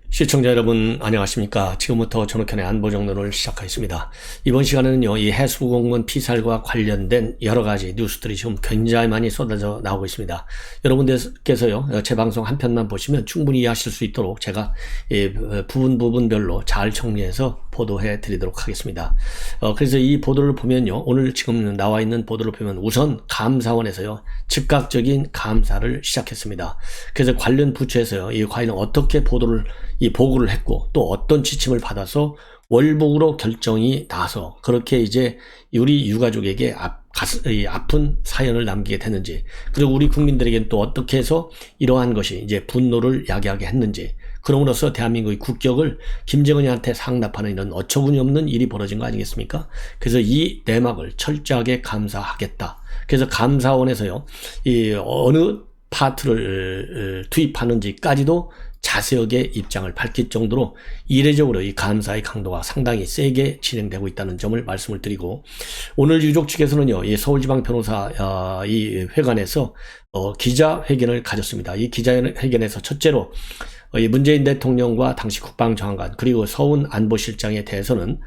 시청자 여러분 안녕하십니까. 지금부터 전욱현의 안보정론을 시작하겠습니다. 이번 시간에는요, 이 해수부공무원 피살과 관련된 여러가지 뉴스들이 지금 굉장히 많이 쏟아져 나오고 있습니다. 여러분들께서요, 제 방송 한 편만 보시면 충분히 이해하실 수 있도록 제가 부분별로 잘 정리해서 보도해 드리도록 하겠습니다. 그래서 이 보도를 보면요, 오늘 지금 나와 있는 보도를 보면 우선 감사원에서요, 즉각적인 감사를 시작했습니다. 그래서 관련 부처에서요, 이 과연 어떻게 보고를 했고 또 어떤 지침을 받아서 월북으로 결정이 나서 그렇게 이제 우리 유가족에게 아픈 사연을 남기게 됐는지, 그리고 우리 국민들에게는 또 어떻게 해서 이러한 것이 이제 분노를 야기하게 했는지, 그럼으로써 대한민국의 국격을 김정은이한테 상납하는 이런 어처구니 없는 일이 벌어진 거 아니겠습니까? 그래서 이 내막을 철저하게 감사하겠다. 그래서 감사원에서요, 이 어느 파트를 투입하는지까지도 자세하게 입장을 밝힐 정도로 이례적으로 이 감사의 강도가 상당히 세게 진행되고 있다는 점을 말씀을 드리고, 오늘 유족 측에서는요, 이 서울지방변호사 이 회관에서 기자회견을 가졌습니다. 이 기자회견에서 첫째로 이 문재인 대통령과 당시 국방장관 그리고 서훈 안보실장에 대해서는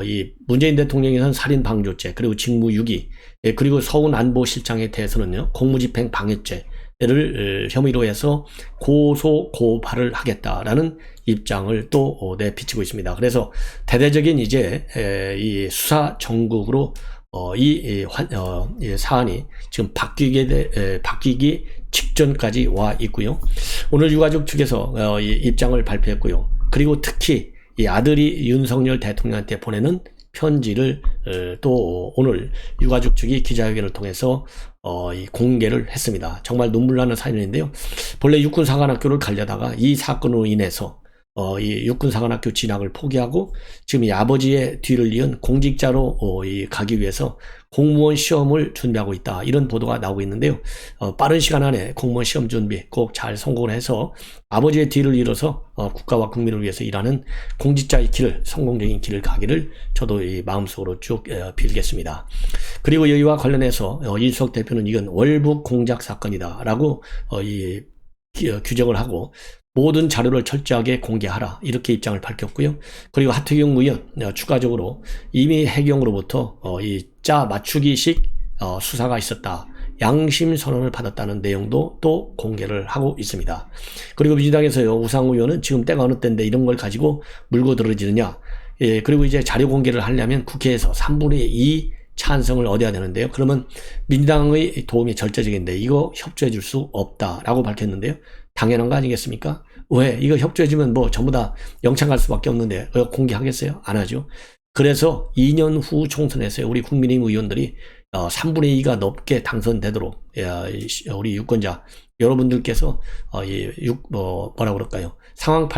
이 문재인 대통령에서는 살인방조죄 그리고 직무유기, 그리고 서훈 안보실장에 대해서는요, 공무집행 방해죄 를 혐의로 해서 고발을 하겠다라는 입장을 또 내비치고 있습니다. 그래서 대대적인 이제 이 수사 전국으로 이 사안이 지금 바뀌기 직전까지 와 있고요. 오늘 유가족 측에서 이 입장을 발표했고요. 그리고 특히 이 아들이 윤석열 대통령한테 보내는 편지를 또 오늘 유가족 측이 기자회견을 통해서 공개를 했습니다. 정말 눈물 나는 사연인데요. 본래 육군사관학교를 가려다가 이 사건으로 인해서 이 육군사관학교 진학을 포기하고 지금 이 아버지의 뒤를 이은 공직자로 가기 위해서 공무원 시험을 준비하고 있다, 이런 보도가 나오고 있는데요. 빠른 시간 안에 공무원 시험 준비 꼭 잘 성공을 해서 아버지의 뒤를 이뤄서 국가와 국민을 위해서 일하는 공직자의 길을, 성공적인 길을 가기를 저도 이 마음속으로 쭉 빌겠습니다. 그리고 여기와 관련해서 이준석 대표는 이건 월북 공작 사건이다 라고 규정을 하고 모든 자료를 철저하게 공개하라, 이렇게 입장을 밝혔고요. 그리고 하태경 의원 추가적으로 이미 해경으로부터 이 짜 맞추기식 수사가 있었다, 양심 선언을 받았다는 내용도 또 공개를 하고 있습니다. 그리고 민주당에서요, 우상호 의원은 지금 때가 어느 때인데 이런 걸 가지고 물고 들어지느냐, 그리고 이제 자료 공개를 하려면 국회에서 3분의 2 찬성을 얻어야 되는데요. 그러면 민주당의 도움이 절대적인데 이거 협조해 줄 수 없다라고 밝혔는데요. 당연한 거 아니겠습니까? 왜? 이거 협조해주면 뭐 전부 다 영창 갈 수밖에 없는데 공개하겠어요? 안 하죠. 그래서 2년 후 총선에서 우리 국민의힘 의원들이 3분의 2가 넘게 당선되도록 우리 유권자 여러분들께서 뭐라고 그럴까요? 상황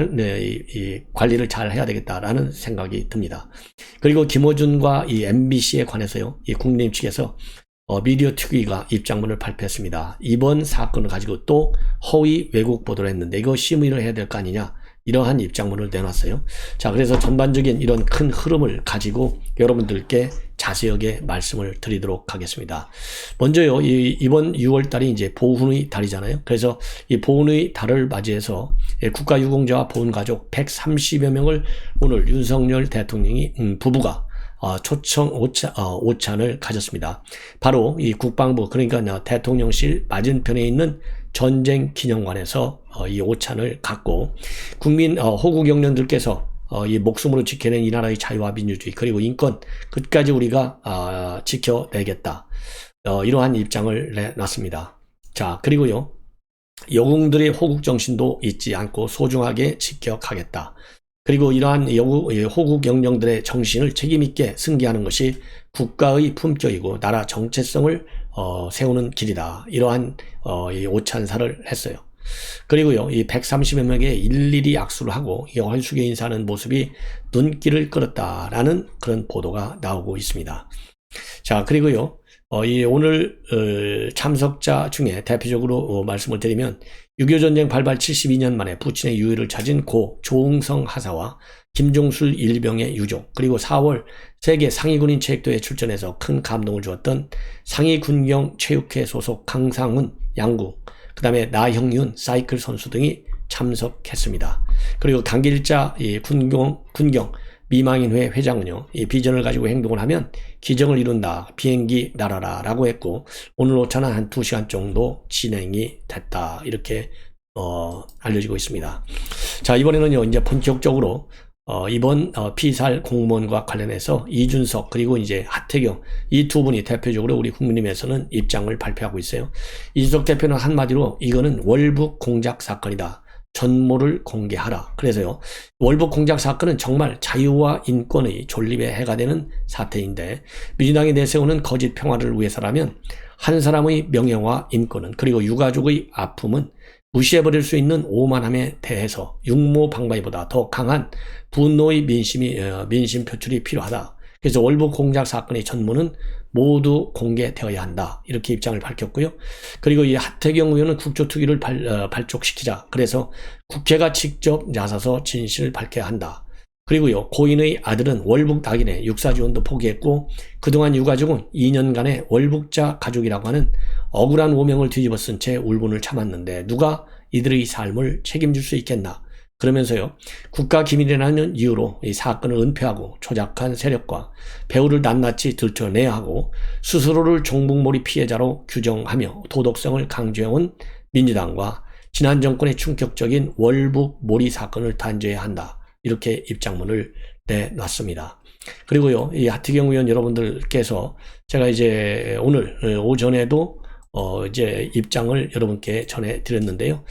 관리를 잘 해야 되겠다라는 생각이 듭니다. 그리고 김어준과 이 MBC에 관해서요, 이 국민의힘 측에서 미디어 특위가 입장문을 발표했습니다. 이번 사건을 가지고 또 허위 왜곡 보도를 했는데 이거 심의를 해야 될 거 아니냐, 이러한 입장문을 내놨어요. 자, 그래서 전반적인 이런 큰 흐름을 가지고 여러분들께 자세하게 말씀을 드리도록 하겠습니다. 먼저요, 이번 6월 달이 이제 보훈의 달이잖아요. 그래서 이 보훈의 달을 맞이해서 국가유공자와 보훈가족 130여 명을 오늘 윤석열 대통령이 부부가 초청 오찬을 가졌습니다. 바로 이 국방부, 그러니까 대통령실 맞은편에 있는 전쟁기념관에서 이 오찬을 갖고 국민 호국 영령들께서 이 목숨으로 지켜낸 이 나라의 자유와 민주주의 그리고 인권 끝까지 우리가 지켜내겠다, 이러한 입장을 내놨습니다. 자, 그리고요, 영웅들의 호국 정신도 잊지 않고 소중하게 지켜가겠다. 그리고 이러한 호국 영령들의 정신을 책임있게 승계하는 것이 국가의 품격이고 나라 정체성을 세우는 길이다, 이러한 이 오찬사를 했어요. 그리고요, 이 130여 명에게 일일이 악수를 하고 헐수게 인사하는 모습이 눈길을 끌었다라는 그런 보도가 나오고 있습니다. 자, 그리고요, 이 오늘 참석자 중에 대표적으로 말씀을 드리면 6.25 전쟁 발발 72년 만에 부친의 유해를 찾은 고 조응성 하사와 김종술 일병의 유족, 그리고 4월 세계 상위군인 체육대회에 출전해서 큰 감동을 주었던 상위군경 체육회 소속 강상훈 양구, 그 다음에 나형윤 사이클 선수 등이 참석했습니다. 그리고 강길자 이 군경 미망인회 회장은요, 이 비전을 가지고 행동을 하면 기적을 이룬다. 비행기 날아라 라고 했고, 오늘 오차는 한 2시간 정도 진행이 됐다. 이렇게 알려지고 있습니다. 자, 이번에는요, 이제 본격적으로 이번 피살 공무원과 관련해서 이준석 그리고 이제 하태경 이 두 분이 대표적으로 우리 국민의힘에서는 입장을 발표하고 있어요. 이준석 대표는 한마디로 이거는 월북 공작 사건이다. 전모를 공개하라. 그래서요, 월북 공작 사건은 정말 자유와 인권의 존립에 해가 되는 사태인데, 민주당이 내세우는 거짓 평화를 위해서라면 한 사람의 명예와 인권은, 그리고 유가족의 아픔은 무시해버릴 수 있는 오만함에 대해서 육모방망이보다 더 강한 분노의 민심 표출이 필요하다. 그래서 월북 공작 사건의 전모는 모두 공개되어야 한다. 이렇게 입장을 밝혔고요. 그리고 이 하태경 의원은 국조특위를 발족시키자. 그래서 국회가 직접 나서서 진실을 밝혀야 한다. 그리고요, 고인의 아들은 월북 낙인에 육사 지원도 포기했고, 그동안 유가족은 2년간의 월북자 가족이라고 하는 억울한 오명을 뒤집어 쓴 채 울분을 참았는데 누가 이들의 삶을 책임질 수 있겠나. 그러면서요, 국가기밀이라는 이유로 이 사건을 은폐하고 조작한 세력과 배우를 낱낱이 들춰내야 하고, 스스로를 종북몰이 피해자로 규정하며 도덕성을 강조해온 민주당과 지난 정권의 충격적인 월북몰이 사건을 단죄해야 한다. 이렇게 입장문을 내놨습니다. 그리고요, 이 하태경 의원 여러분들께서 제가 이제 오늘 오전에도 이제 입장을 여러분께 전해드렸는데요.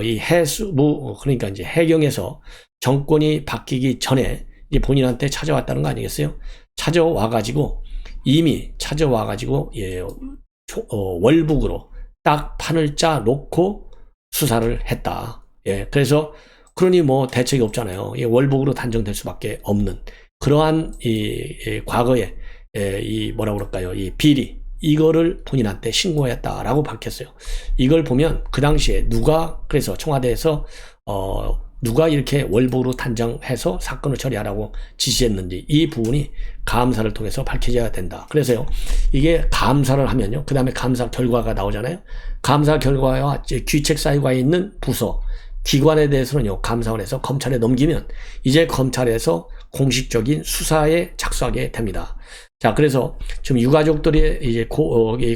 이 해수부, 그러니까 이제 해경에서 정권이 바뀌기 전에 이제 본인한테 찾아왔다는 거 아니겠어요? 이미 찾아와가지고, 예, 월북으로 딱 판을 짜 놓고 수사를 했다. 예, 그래서 그러니 뭐 대책이 없잖아요. 이 월북으로 단정될 수밖에 없는 그러한 이 과거에 이 뭐라 그럴까요? 이 비리 이거를 본인한테 신고했다라고 밝혔어요. 이걸 보면 그 당시에 그래서 청와대에서 누가 이렇게 월북으로 단정해서 사건을 처리하라고 지시했는지 이 부분이 감사를 통해서 밝혀져야 된다. 그래서요, 이게 감사를 하면요, 그 다음에 감사 결과가 나오잖아요. 감사 결과와 귀책 사유가 있는 부서 기관에 대해서는요, 감사원에서 검찰에 넘기면 이제 검찰에서 공식적인 수사에 착수하게 됩니다. 자, 그래서 지금 유가족들이 이제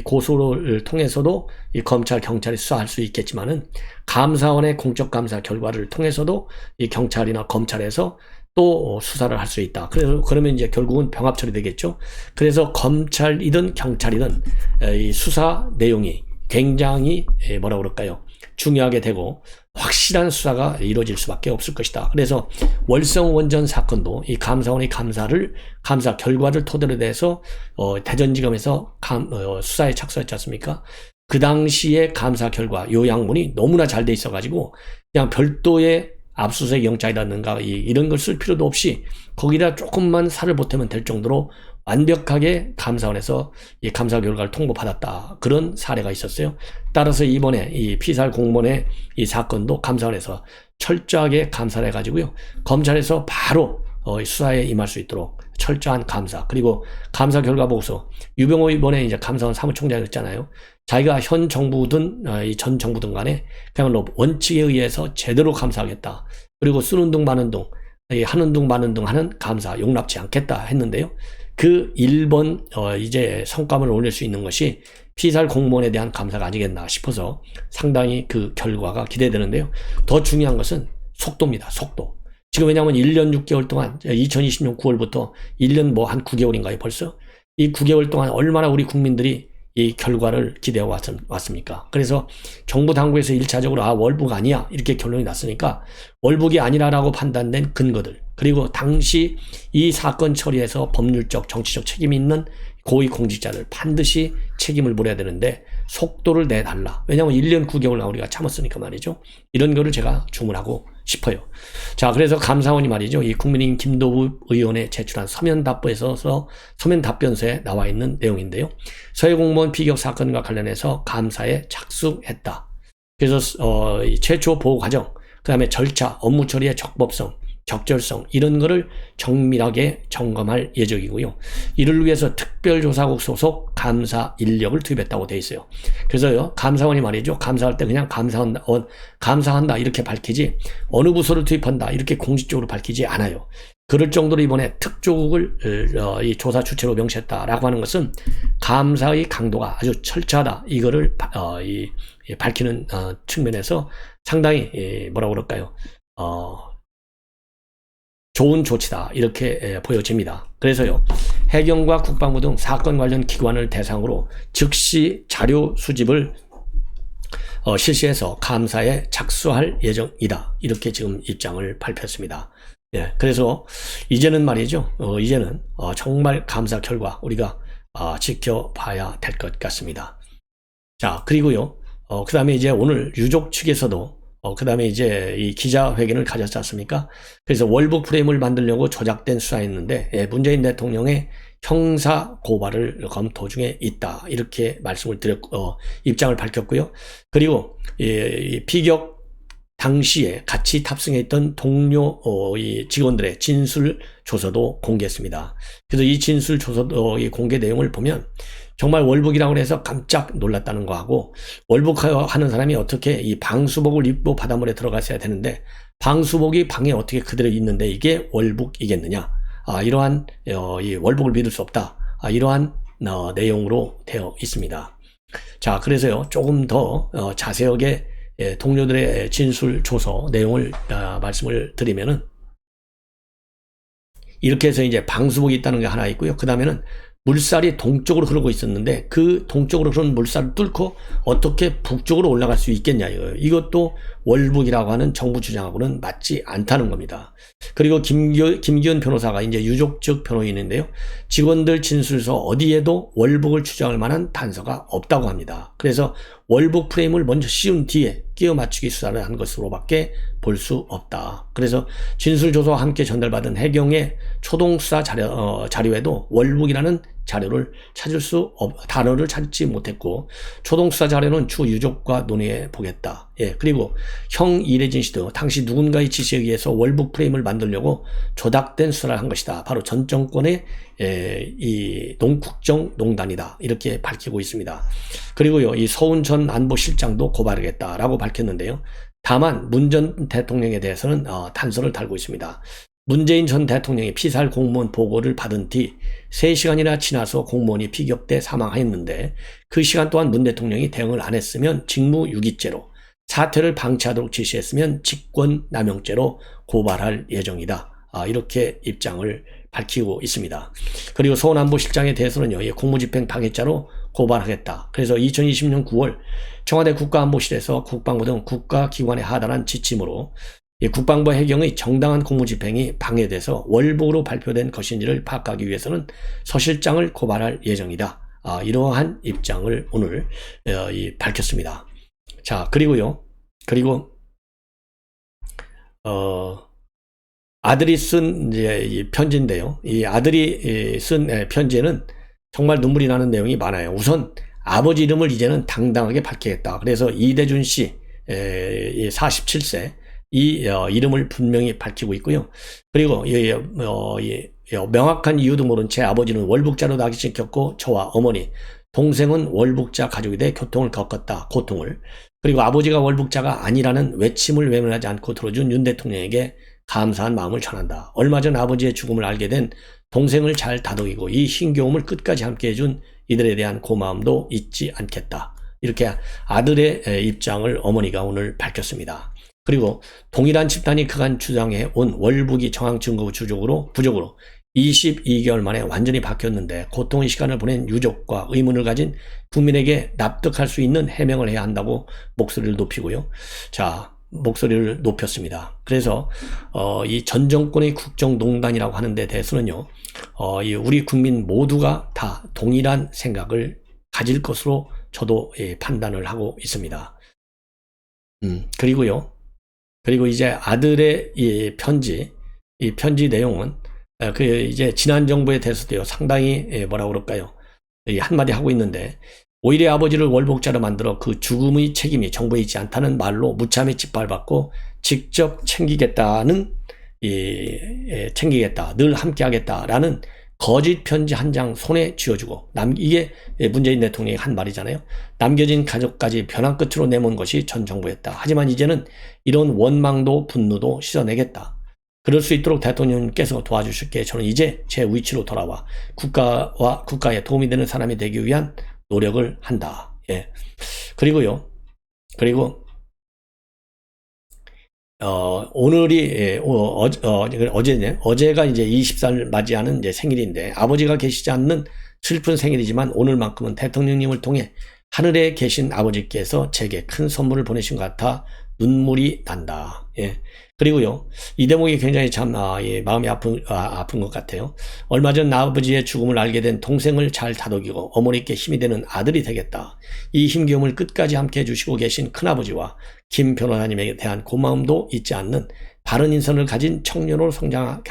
고소를 통해서도 이 검찰, 경찰이 수사할 수 있겠지만은 감사원의 공적 감사 결과를 통해서도 이 경찰이나 검찰에서 또 수사를 할 수 있다. 그러면 이제 결국은 병합 처리되겠죠. 그래서 검찰이든 경찰이든 이 수사 내용이 굉장히 뭐라 그럴까요? 중요하게 되고 확실한 수사가 이루어질 수밖에 없을 것이다. 그래서 월성 원전 사건도 이 감사원의 감사 결과를 토대로 해서 대전지검에서 수사에 착수했지 않습니까? 그 당시에 감사 결과 요양문이 너무나 잘 돼 있어가지고 그냥 별도의 압수수색 영장이라든가 이런 걸 쓸 필요도 없이 거기다 조금만 살을 보태면 될 정도로 완벽하게 감사원에서 이 감사 결과를 통보받았다. 그런 사례가 있었어요. 따라서 이번에 이 피살 공무원의 이 사건도 감사원에서 철저하게 감사를 해가지고요, 검찰에서 바로 수사에 임할 수 있도록 철저한 감사, 그리고 감사 결과 보고서, 유병호 이번에 이제 감사원 사무총장이었잖아요. 자기가 현 정부든 이 전 정부든 간에 그야말로 원칙에 의해서 제대로 감사하겠다. 그리고 쓰는 둥 마는 둥, 하는 둥 마는 둥 하는 감사 용납치 않겠다 했는데요. 그 1번 이제 성과를 올릴 수 있는 것이 피살 공무원에 대한 감사가 아니겠나 싶어서 상당히 그 결과가 기대되는데요. 더 중요한 것은 속도입니다. 속도. 지금 왜냐하면 1년 6개월 동안 2020년 9월부터 1년 뭐 한 9개월인가요 벌써? 이 9개월 동안 얼마나 우리 국민들이 이 결과를 기대해 왔습니까? 그래서 정부 당국에서 1차적으로 월북 아니야 이렇게 결론이 났으니까 월북이 아니라라고 판단된 근거들, 그리고 당시 이 사건 처리에서 법률적 정치적 책임이 있는 고위공직자를 반드시 책임을 물어야 되는데 속도를 내달라. 왜냐하면 1년 9개월 우리가 참았으니까 말이죠. 이런 거를 제가 주문하고 싶어요. 자, 그래서 감사원이 말이죠, 이 국민의힘 김도우 의원에 제출한 서면 답변서에 나와 있는 내용인데요. 서해 공무원 비격 사건과 관련해서 감사에 착수했다. 그래서 최초 보고 과정, 그 다음에 절차, 업무 처리의 적법성, 적절성 이런 거를 정밀하게 점검할 예정이고요. 이를 위해서 특별조사국 소속 감사 인력을 투입했다고 돼 있어요. 그래서요, 감사원이 말이죠, 감사할 때 그냥 감사한다 이렇게 밝히지 어느 부서를 투입한다 이렇게 공식적으로 밝히지 않아요. 그럴 정도로 이번에 특조국을 이 조사 주체로 명시했다라고 하는 것은 감사의 강도가 아주 철저하다 이거를 밝히는 측면에서 상당히 뭐라고 그럴까요? 좋은 조치다 이렇게 보여집니다. 그래서요, 해경과 국방부 등 사건 관련 기관을 대상으로 즉시 자료 수집을 실시해서 감사에 착수할 예정이다 이렇게 지금 입장을 발표했습니다. 예, 그래서 이제는 말이죠, 이제는 정말 감사 결과 우리가 지켜봐야 될 것 같습니다. 자, 그리고요, 그 다음에 이제 오늘 유족 측에서도 그 다음에 이제 이 기자회견을 가졌지 않습니까? 그래서 월북 프레임을 만들려고 조작된 수사였는데, 문재인 대통령의 형사 고발을 검토 중에 있다. 이렇게 말씀을 드렸고, 입장을 밝혔고요. 그리고, 이 피격 당시에 같이 탑승해 있던 동료, 이 직원들의 진술 조서도 공개했습니다. 그래서 이 진술 조서, 이 공개 내용을 보면, 정말 월북이라고 해서 깜짝 놀랐다는 거하고, 월북하는 사람이 어떻게 이 방수복을 입고 바닷물에 들어갔어야 되는데 방수복이 방에 어떻게 그대로 있는데 이게 월북이겠느냐, 이러한 이 월북을 믿을 수 없다, 이러한 내용으로 되어 있습니다. 자, 그래서요, 조금 더 자세하게 동료들의 진술 조서 내용을 말씀을 드리면은, 이렇게 해서 이제 방수복이 있다는 게 하나 있고요. 그 다음에는 물살이 동쪽으로 흐르고 있었는데 그 동쪽으로 흐르는 물살을 뚫고 어떻게 북쪽으로 올라갈 수 있겠냐 이거예요. 이것도 월북이라고 하는 정부 주장하고는 맞지 않다는 겁니다. 그리고 김기현 변호사가 이제 유족 측 변호인인데요, 직원들 진술서 어디에도 월북을 추정할 만한 단서가 없다고 합니다. 그래서 월북 프레임을 먼저 씌운 뒤에 끼워 맞추기 수사를 한 것으로밖에 볼 수 없다. 그래서 진술 조서와 함께 전달받은 해경의 초동 수사 자료에도 월북이라는 단어를 찾지 못했고, 초동 수사 자료는 추 유족과 논의해 보겠다. 예, 그리고 형 이래진 씨도 당시 누군가의 지시에 의해서 월북 프레임을 만들려고 조작된 수사를 한 것이다. 바로 전 정권의 이 국정농단이다. 이렇게 밝히고 있습니다. 그리고요, 이 서훈 전 안보실장도 고발하겠다라고 밝혔는데요. 다만 문 전 대통령에 대해서는 단서를 달고 있습니다. 문재인 전 대통령이 피살 공무원 보고를 받은 뒤 3시간이나 지나서 공무원이 피격돼 사망하였는데, 그 시간 동안 문 대통령이 대응을 안 했으면 직무유기죄로, 사퇴를 방치하도록 지시했으면 직권남용죄로 고발할 예정이다. 이렇게 입장을 밝히고 있습니다. 그리고 서훈 안보실장에 대해서는요, 공무집행 방해죄로 고발하겠다. 그래서 2020년 9월 청와대 국가안보실에서 국방부 등 국가기관에 하달한 지침으로 국방부 해경의 정당한 공무집행이 방해돼서 월북으로 발표된 것인지를 파악하기 위해서는 서 실장을 고발할 예정이다. 이러한 입장을 오늘 밝혔습니다. 자, 그리고요, 아들이 쓴 이제 이 편지인데요. 이 아들이 쓴 편지에는 정말 눈물이 나는 내용이 많아요. 우선 아버지 이름을 이제는 당당하게 밝히겠다. 그래서 이대준 씨, 47세, 이 이름을 분명히 밝히고 있고요. 그리고 명확한 이유도 모른 채 아버지는 월북자로 낙인찍혔고 저와 어머니, 동생은 월북자 가족이 돼 고통을 겪었다. 그리고 아버지가 월북자가 아니라는 외침을 외면하지 않고 들어준 윤 대통령에게 감사한 마음을 전한다. 얼마 전 아버지의 죽음을 알게 된 동생을 잘 다독이고 이 힘겨움을 끝까지 함께 해준 이들에 대한 고마움도 잊지 않겠다. 이렇게 아들의 입장을 어머니가 오늘 밝혔습니다. 그리고 동일한 집단이 그간 주장해 온 월북이 정황 증거 부족으로 22개월 만에 완전히 바뀌었는데 고통의 시간을 보낸 유족과 의문을 가진 국민에게 납득할 수 있는 해명을 해야 한다고 목소리를 높이고요. 자, 목소리를 높였습니다. 그래서 이 전 정권의 국정농단이라고 하는 데 대해서는요, 우리 국민 모두가 다 동일한 생각을 가질 것으로 저도 판단을 하고 있습니다. 그리고 이제 아들의 이 편지 내용은 이제 지난 정부에 대해서도요, 상당히 뭐라고 그럴까요? 한마디 하고 있는데, 오히려 아버지를 월북자로 만들어 그 죽음의 책임이 정부에 있지 않다는 말로 무참히 짓밟았고 직접 챙기겠다는 챙기겠다, 늘 함께하겠다라는 거짓 편지 한 장 손에 쥐어주고 이게 문재인 대통령이 한 말이잖아요. 남겨진 가족까지 벼랑 끝으로 내몬 것이 전 정부였다. 하지만 이제는 이런 원망도 분노도 씻어내겠다. 그럴 수 있도록 대통령께서 도와주실게. 저는 이제 제 위치로 돌아와 국가에 도움이 되는 사람이 되기 위한 노력을 한다. 예. 그리고요. 오늘이 어제네. 어제가 이제 20살 맞이하는 이제 생일인데 아버지가 계시지 않는 슬픈 생일이지만 오늘만큼은 대통령님을 통해 하늘에 계신 아버지께서 제게 큰 선물을 보내신 것 같아 눈물이 난다. 예. 그리고요, 이 대목이 굉장히 참 마음이 아픈 것 같아요. 얼마 전 아버지의 죽음을 알게 된 동생을 잘 다독이고 어머니께 힘이 되는 아들이 되겠다. 이 힘겨움을 끝까지 함께 해주시고 계신 큰아버지와 김 변호사님에 대한 고마움도 잊지 않는 바른 인선을 가진 청년으로 성장해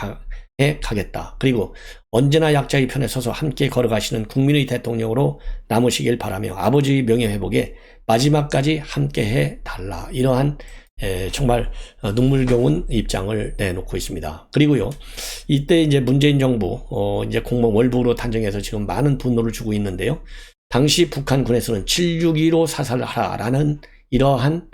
가겠다. 그리고 언제나 약자의 편에 서서 함께 걸어가시는 국민의 대통령으로 남으시길 바라며 아버지의 명예회복에 마지막까지 함께해 달라. 이러한 정말 눈물겨운 입장을 내놓고 있습니다. 그리고요, 이때 이제 문재인 정부 이제 공무원 월북으로 단정해서 지금 많은 분노를 주고 있는데요. 당시 북한군에서는 7.62로 사살하라라는 이러한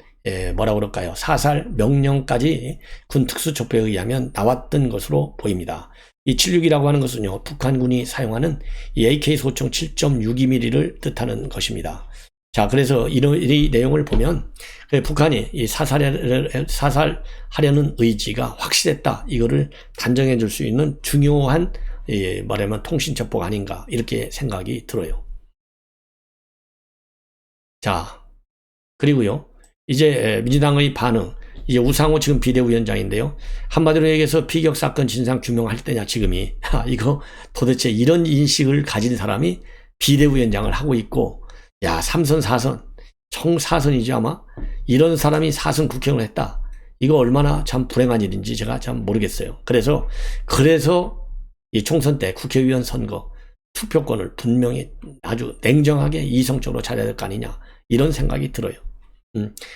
뭐라 그럴까요? 사살 명령까지 군 특수조표에 의하면 나왔던 것으로 보입니다. 이 7.62라고 하는 것은요, 북한군이 사용하는 이 AK 소총 7.62mm를 뜻하는 것입니다. 자, 그래서 이 내용을 보면 북한이 이 사살하려는 의지가 확실했다. 이거를 단정해 줄 수 있는 중요한 말하면 통신첩보가 아닌가 이렇게 생각이 들어요. 자, 그리고요, 이제 민주당의 반응. 이제 우상호 지금 비대위원장인데요. 한마디로 얘기해서 피격 사건 진상 규명할 때냐 지금이. 이거 도대체 이런 인식을 가진 사람이 비대위원장을 하고 있고, 야, 3선 4선 총 4선이지 아마. 이런 사람이 4선 국회의원을 했다. 이거 얼마나 참 불행한 일인지 제가 참 모르겠어요. 그래서 이 총선 때 국회의원 선거 투표권을 분명히 아주 냉정하게 이성적으로 찾아야 될 거 아니냐 이런 생각이 들어요.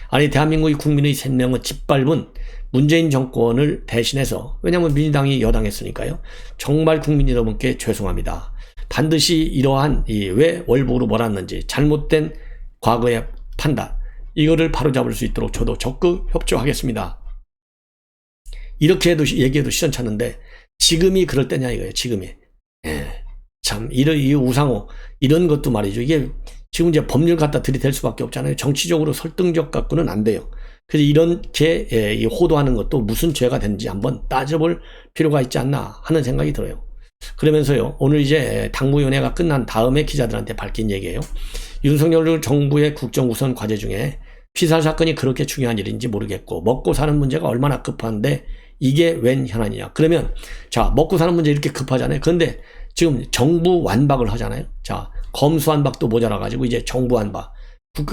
아니, 대한민국의 국민의 생명을 짓밟은 문재인 정권을 대신해서, 왜냐하면 민주당이 여당했으니까요, 정말 국민 여러분께 죄송합니다. 반드시 이러한 왜 월북으로 몰았는지 잘못된 과거의 판단, 이거를 바로잡을 수 있도록 저도 적극 협조하겠습니다. 이렇게 얘기해도 시원찮은데 지금이 그럴 때냐 이거예요. 지금이. 참 이 우상호 이런 것도 말이죠. 이게 지금 이제 법률 갖다 들이댈 수밖에 없잖아요. 정치적으로 설득력 갖고는 안 돼요. 그래서 이렇게 호도하는 것도 무슨 죄가 되는지 한번 따져볼 필요가 있지 않나 하는 생각이 들어요. 그러면서요, 오늘 이제 당무위원회가 끝난 다음에 기자들한테 밝힌 얘기예요. 윤석열 정부의 국정우선 과제 중에 피살 사건이 그렇게 중요한 일인지 모르겠고 먹고 사는 문제가 얼마나 급한데 이게 웬 현안이냐. 그러면 자, 먹고 사는 문제 이렇게 급하잖아요. 그런데 지금 정부 완박을 하잖아요. 자, 검수완박도 모자라가지고 이제 정부 완박,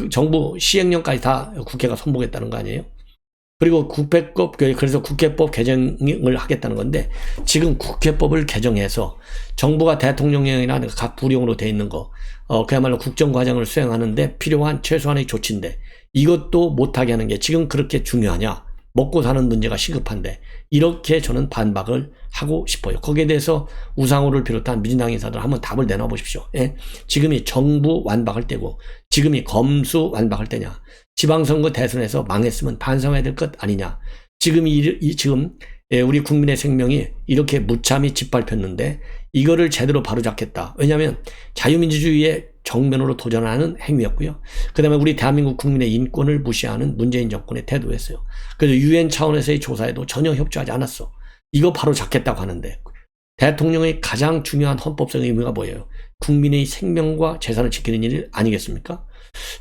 정부 시행령까지 다 국회가 선보겠다는 거 아니에요? 그리고 그래서 국회법 개정을 하겠다는 건데, 지금 국회법을 개정해서 정부가 대통령령이나 각 부령으로 돼 있는 거, 그야말로 국정과정을 수행하는데 필요한 최소한의 조치인데, 이것도 못하게 하는 게 지금 그렇게 중요하냐? 먹고 사는 문제가 시급한데, 이렇게 저는 반박을 하고 싶어요. 거기에 대해서 우상호를 비롯한 민주당 인사들 한번 답을 내놔 보십시오. 예? 지금이 정부 완박할 때고 지금이 검수 완박할 때냐. 지방선거 대선에서 망했으면 반성해야 될 것 아니냐. 지금 우리 국민의 생명이 이렇게 무참히 짓밟혔는데 이거를 제대로 바로잡겠다. 왜냐하면 자유민주주의의 정면으로 도전하는 행위였고요. 그 다음에 우리 대한민국 국민의 인권을 무시하는 문재인 정권의 태도였어요. 그래서 UN 차원에서의 조사에도 전혀 협조하지 않았어. 이거 바로 잡겠다고 하는데 대통령의 가장 중요한 헌법적 의무가 뭐예요? 국민의 생명과 재산을 지키는 일 아니겠습니까?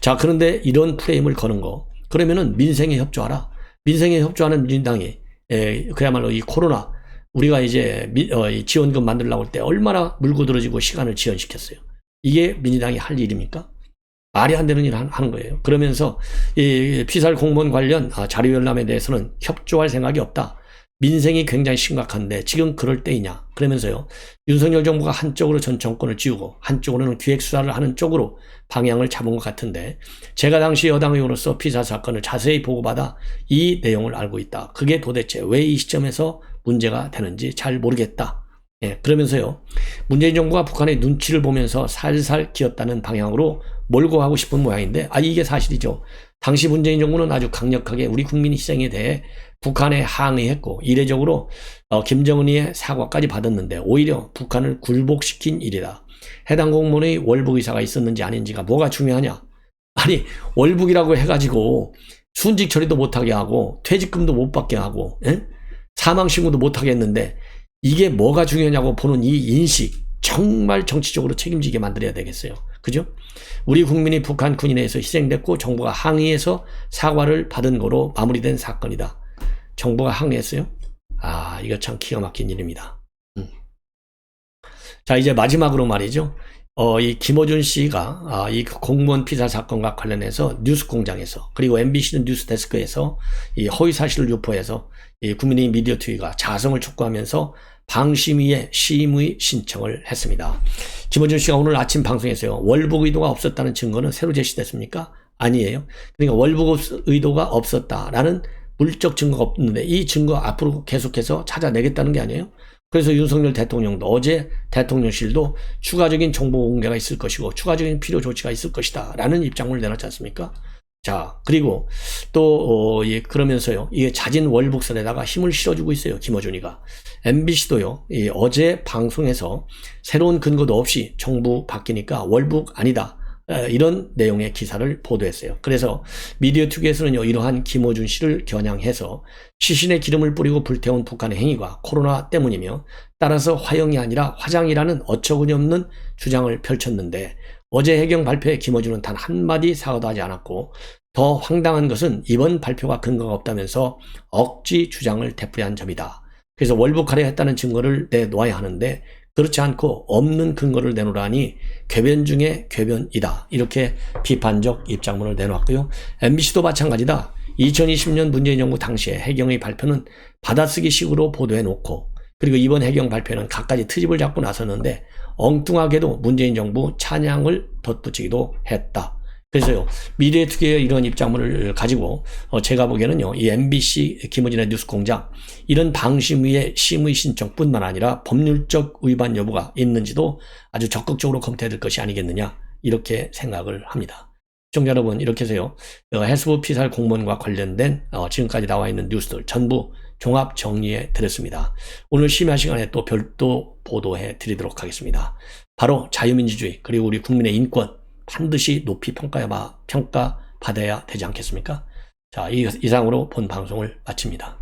자, 그런데 이런 프레임을 거는 거, 그러면은 민생에 협조하라. 민생에 협조하는 민주당이 그야말로 이 코로나 우리가 이제 지원금 만들려고 할 때 얼마나 물고 들어지고 시간을 지연시켰어요. 이게 민주당이 할 일입니까? 말이 안 되는 일을 하는 거예요. 그러면서 이 피살 공무원 관련 자료열람에 대해서는 협조할 생각이 없다. 민생이 굉장히 심각한데 지금 그럴 때이냐. 그러면서요, 윤석열 정부가 한쪽으로 전 정권을 지우고 한쪽으로는 기획수사를 하는 쪽으로 방향을 잡은 것 같은데, 제가 당시 여당 의원으로서 피살 사건을 자세히 보고받아 이 내용을 알고 있다. 그게 도대체 왜 이 시점에서 문제가 되는지 잘 모르겠다. 예, 그러면서요, 문재인 정부가 북한의 눈치를 보면서 살살 기었다는 방향으로 몰고 가고 싶은 모양인데, 이게 사실이죠. 당시 문재인 정부는 아주 강력하게 우리 국민 희생에 대해 북한에 항의했고, 이례적으로 김정은이의 사과까지 받았는데, 오히려 북한을 굴복시킨 일이다. 해당 공무원의 월북 의사가 있었는지 아닌지가 뭐가 중요하냐? 아니, 월북이라고 해가지고 순직 처리도 못하게 하고 퇴직금도 못 받게 하고 사망신고도 못하게 했는데, 이게 뭐가 중요하냐고 보는 이 인식, 정말 정치적으로 책임지게 만들어야 되겠어요. 그죠? 우리 국민이 북한 군인에 의해서 희생됐고 정부가 항의해서 사과를 받은 거로 마무리된 사건이다. 정부가 항의했어요? 이거 참 기가 막힌 일입니다. 자, 이제 마지막으로 말이죠. 이 김어준 씨가 이 공무원 피살 사건과 관련해서 뉴스공장에서, 그리고 MBC는 뉴스데스크에서 이 허위 사실을 유포해서 이 국민의힘 미디어 투기가 자성을 촉구하면서 방심위에 심의 신청을 했습니다. 김어준 씨가 오늘 아침 방송에서요, 월북 의도가 없었다는 증거는 새로 제시됐습니까? 아니에요. 그러니까 월북 의도가 없었다라는 물적 증거가 없는데, 이 증거 앞으로 계속해서 찾아내겠다는 게 아니에요. 그래서 윤석열 대통령도 어제 대통령실도 추가적인 정보 공개가 있을 것이고 추가적인 필요 조치가 있을 것이다 라는 입장을 내놨지 않습니까? 자, 그리고 또 그러면서요, 이게 잦은 월북설에다가 힘을 실어주고 있어요, 김어준이가. MBC도요, 어제 방송에서 새로운 근거도 없이 정부 바뀌니까 월북 아니다, 이런 내용의 기사를 보도했어요. 그래서 미디어 투기에서는요, 이러한 김어준 씨를 겨냥해서 시신에 기름을 뿌리고 불태운 북한의 행위가 코로나 때문이며 따라서 화형이 아니라 화장이라는 어처구니 없는 주장을 펼쳤는데, 어제 해경 발표에 김어준은 단 한마디 사과도 하지 않았고, 더 황당한 것은 이번 발표가 근거가 없다면서 억지 주장을 되풀이한 점이다. 그래서 월북하려 했다는 증거를 내놓아야 하는데 그렇지 않고 없는 근거를 내놓으라니 궤변 중에 궤변이다. 이렇게 비판적 입장문을 내놓았고요. MBC도 마찬가지다. 2020년 문재인 정부 당시에 해경의 발표는 받아쓰기식으로 보도해놓고, 그리고 이번 해경 발표는 갖가지 트집을 잡고 나섰는데 엉뚱하게도 문재인 정부 찬양을 덧붙이기도 했다. 그래서요, 미디어 투기의 이런 입장문을 가지고 제가 보기에는요, 이 MBC 김어준의 뉴스공장 이런 방심위의 심의 신청뿐만 아니라 법률적 위반 여부가 있는지도 아주 적극적으로 검토해야 될 것이 아니겠느냐, 이렇게 생각을 합니다. 시청자 여러분, 이렇게 해서요, 해수부 피살 공무원과 관련된 지금까지 나와 있는 뉴스들 전부 종합 정리해 드렸습니다. 오늘 심야 시간에 또 별도 보도해 드리도록 하겠습니다. 바로 자유민주주의 그리고 우리 국민의 인권 반드시 높이 평가받아야 되지 않겠습니까? 자, 이상으로 본 방송을 마칩니다.